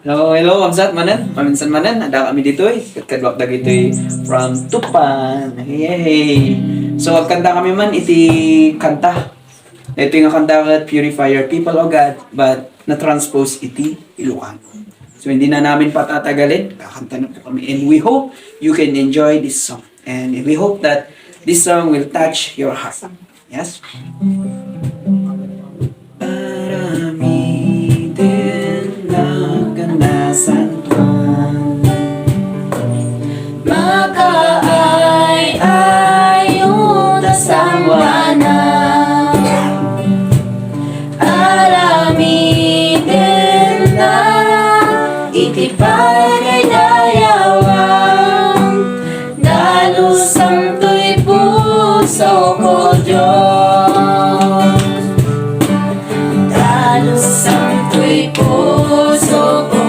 Hello, hello, Amzat manan. Maminsan manan, ada kami dito eh. Kadwak dag ito from Tupan. Yay! So, kanta kami man, iti kanta. Ito yung kanta kat Purifier People of God, but na-transpose iti Ilocano. So, hindi na namin patatagalin. Kakanta na po kami. And we hope you can enjoy this song. And we hope that this song will touch your heart. Yes? Makaay-ayo da sangwana aramiden na itipay kay dayawang dalusang tuy puso ko Diyos dalusang tuy puso ko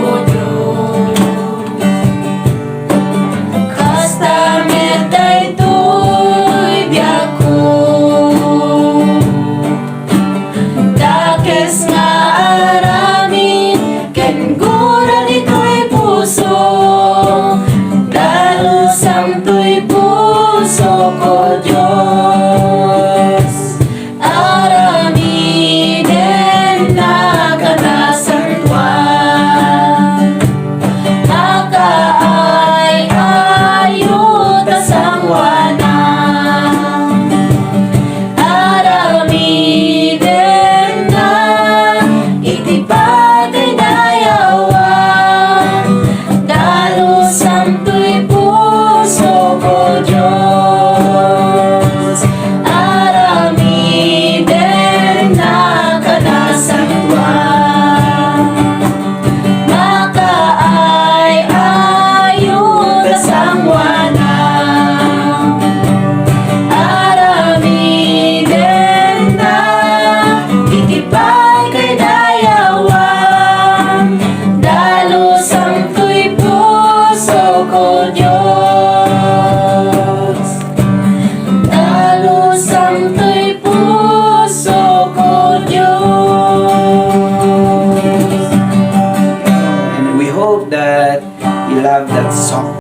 That you love that song.